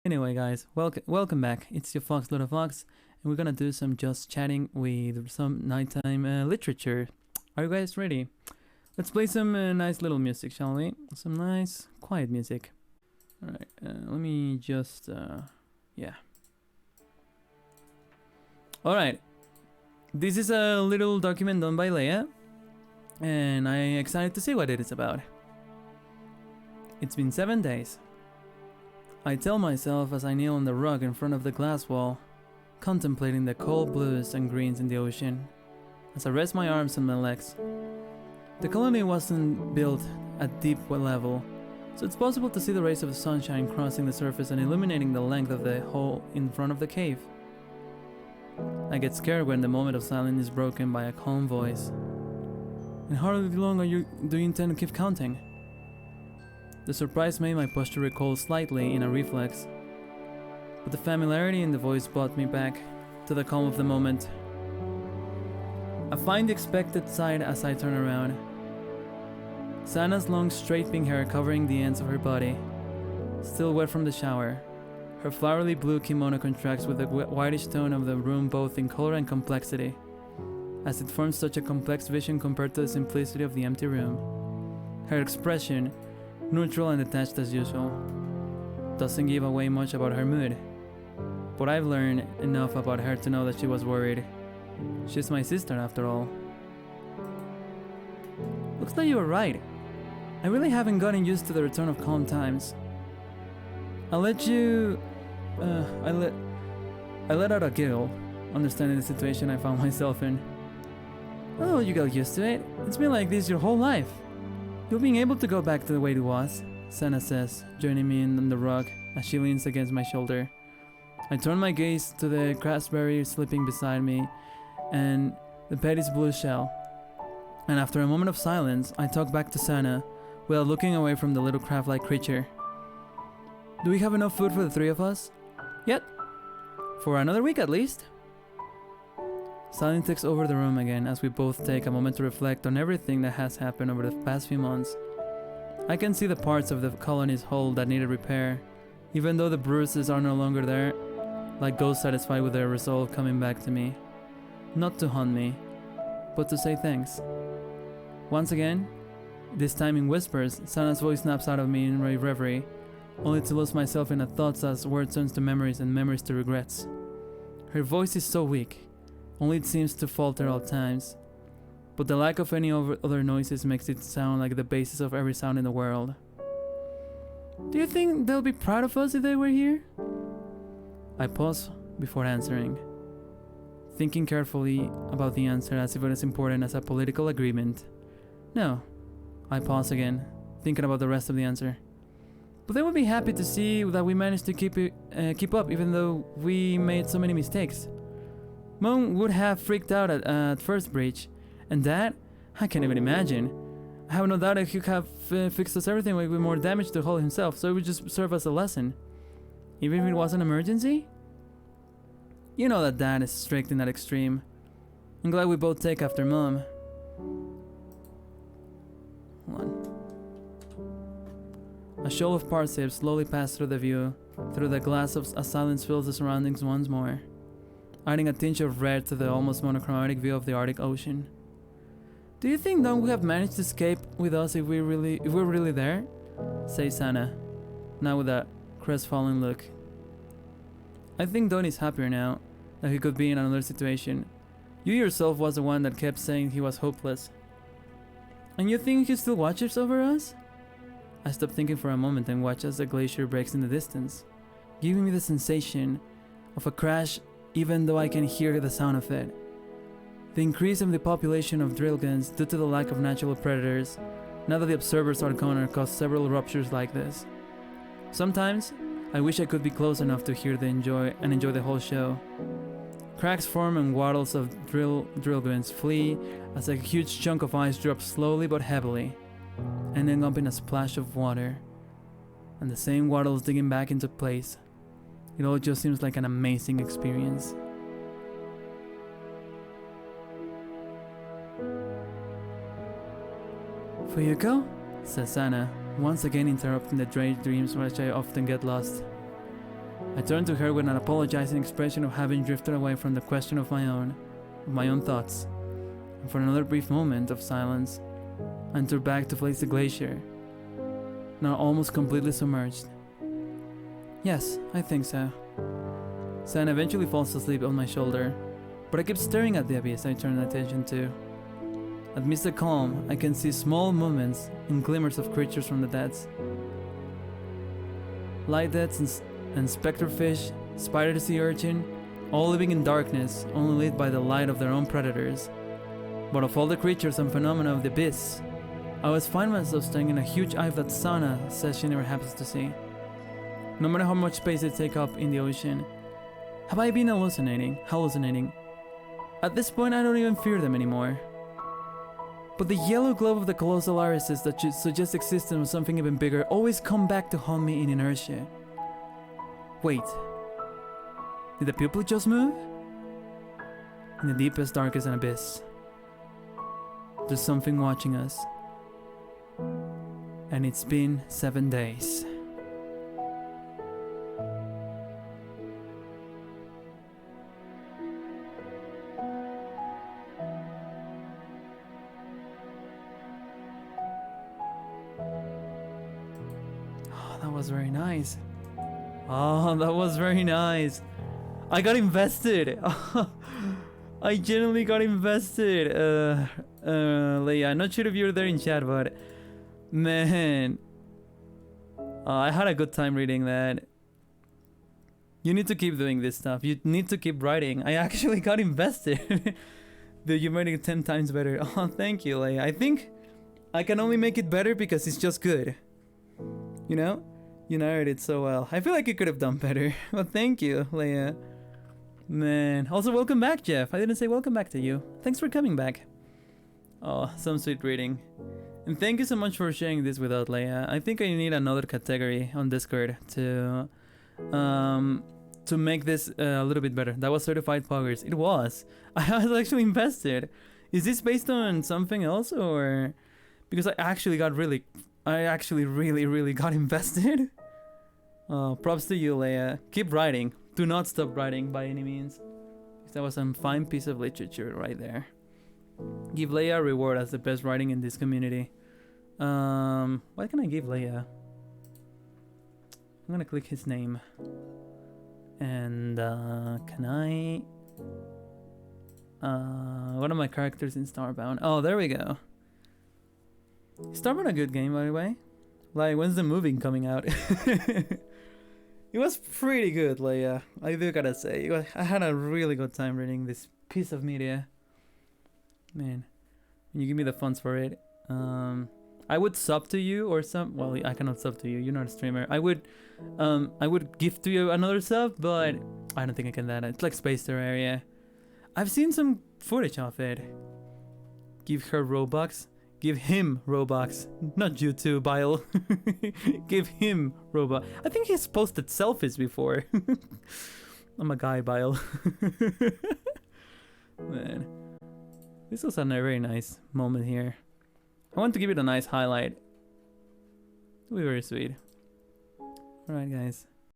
Anyway, guys, welcome back. It's your Fox Little Fox, and we're gonna do some just chatting with some nighttime literature. Are you guys ready? Let's play some nice little music, shall we? Some nice, quiet music. All right. Let me just yeah. All right. This is a little document done by Leia, and I'm excited to see what it is about. It's been 7 days. I tell myself as I kneel on the rug in front of the glass wall, contemplating the cold blues and greens in the ocean, as I rest my arms on my legs. The colony wasn't built at deep level, so it's possible to see the rays of the sunshine crossing the surface and illuminating the length of the hole in front of the cave. I get scared when the moment of silence is broken by a calm voice. And how long do you intend to keep counting? The surprise made my posture recoil slightly in a reflex, but the familiarity in the voice brought me back to the calm of the moment. I find the expected sight as I turn around. Sana's long straight pink hair covering the ends of her body, still wet from the shower. Her flowery blue kimono contrasts with the whitish tone of the room both in color and complexity, as it forms such a complex vision compared to the simplicity of the empty room. Her expression, neutral and detached as usual, doesn't give away much about her mood, but I've learned enough about her to know that she was worried. She's my sister after all. Looks like you were right. I really haven't gotten used to the return of calm times. I let out a giggle, understanding the situation I found myself in. Oh, you got used to it. It's been like this your whole life. You'll be able to go back to the way it was, Sana says, joining me on the rug as she leans against my shoulder. I turn my gaze to the raspberry sleeping beside me and the Petty's blue shell. And after a moment of silence, I talk back to Sana while looking away from the little craft-like creature. Do we have enough food for the three of us? Yet. For another week at least. Silence takes over the room again as we both take a moment to reflect on everything that has happened over the past few months. I can see the parts of the colony's hull that needed repair, even though the bruises are no longer there, like ghosts satisfied with their resolve coming back to me. Not to haunt me, but to say thanks. Once again, this time in whispers, Sana's voice snaps out of me in a reverie, only to lose myself in the thoughts as words turns to memories and memories to regrets. Her voice is so weak, only it seems to falter at times, but the lack of any other noises makes it sound like the basis of every sound in the world. Do you think they'll be proud of us if they were here? I pause before answering, thinking carefully about the answer as if it is important as a political agreement. No. I pause again, thinking about the rest of the answer. But they would be happy to see that we managed to keep up even though we made so many mistakes. Mom would have freaked out at first breach, and Dad, I can't even imagine. I have no doubt that he could have fixed us everything with more damage to the hull himself, so it would just serve as a lesson. Even if it was an emergency? You know that Dad is strict in that extreme. I'm glad we both take after Mom. Hold on. A shoal of parsnips slowly pass through the view, through the glass as silence fills the surroundings once more, adding a tinge of red to the almost monochromatic view of the Arctic Ocean. Do you think Don would have managed to escape with us if we're really there? Says Sana, now with a crestfallen look. I think Don is happier now that he could be in another situation. You yourself was the one that kept saying he was hopeless. And you think he still watches over us? I stop thinking for a moment and watch as the glacier breaks in the distance, giving me the sensation of a crash even though I can hear the sound of it. The increase in the population of drill guns due to the lack of natural predators, now that the observers are gone, caused several ruptures like this. Sometimes, I wish I could be close enough to hear enjoy the whole show. Cracks form and waddles of drill guns flee as a huge chunk of ice drops slowly but heavily, ending up in a splash of water, and the same waddles digging back into place. It all just seems like an amazing experience. Fuyuko? Says Sana, once again interrupting the daydreams which I often get lost. I turned to her with an apologizing expression of having drifted away from the question of my own thoughts. And for another brief moment of silence, I entered back to face the glacier, now almost completely submerged. Yes, I think so. San eventually falls asleep on my shoulder, but I keep staring at the abyss I turned attention to. Amidst the calm, I can see small movements and glimmers of creatures from the depths. Light deaths and specterfish, spider sea urchin, all living in darkness, only lit by the light of their own predators. But of all the creatures and phenomena of the abyss, I always find myself staring in a huge eye that Sana says she never happens to see. No matter how much space they take up in the ocean. Have I been hallucinating? At this point, I don't even fear them anymore. But the yellow glow of the colossal irises that suggest existence of something even bigger always come back to haunt me in inertia. Wait. Did the pupil just move? In the deepest, darkest abyss, there's something watching us. And it's been 7 days. That was very nice. Oh, that was very nice. I got invested. I genuinely got invested. Leia, I'm not sure if you're there in chat, but man, I had a good time reading that. You need to keep doing this stuff. You need to keep writing. I actually got invested. Dude, you made it 10 times better. Oh, thank you, Leia. I think I can only make it better because it's just good. You know? You narrated it so well. I feel like you could have done better. But thank you, Leia. Man. Also, welcome back, Jeff. I didn't say welcome back to you. Thanks for coming back. Oh, some sweet reading. And thank you so much for sharing this with us, Leia. I think I need another category on Discord to make this a little bit better. That was certified poggers. It was. I was actually invested. Is this based on something else, or because I actually really got invested? Props to you, Leia. Keep writing. Do not stop writing by any means. That was some fine piece of literature right there. Give Leia a reward as the best writing in this community. What can I give Leia? I'm gonna click his name. And can I? One of my characters in Starbound. Oh, there we go. Is Starbound a good game, by the way? Like, when's the movie coming out? It was pretty good, Leia. I do gotta say, I had a really good time reading this piece of media. Man, when you give me the funds for it, I would sub to you or some. Well, I cannot sub to you. You're not a streamer. I would gift to you another sub, but I don't think I can do that. It's like Space Terraria. I've seen some footage of it. Give her Robux. Give him Robux. Not you too, Bile. Give him Robux. I think he's posted selfies before. I'm a guy, Bile. Man. This was a very nice moment here. I want to give it a nice highlight. It'll be very sweet. Alright, guys.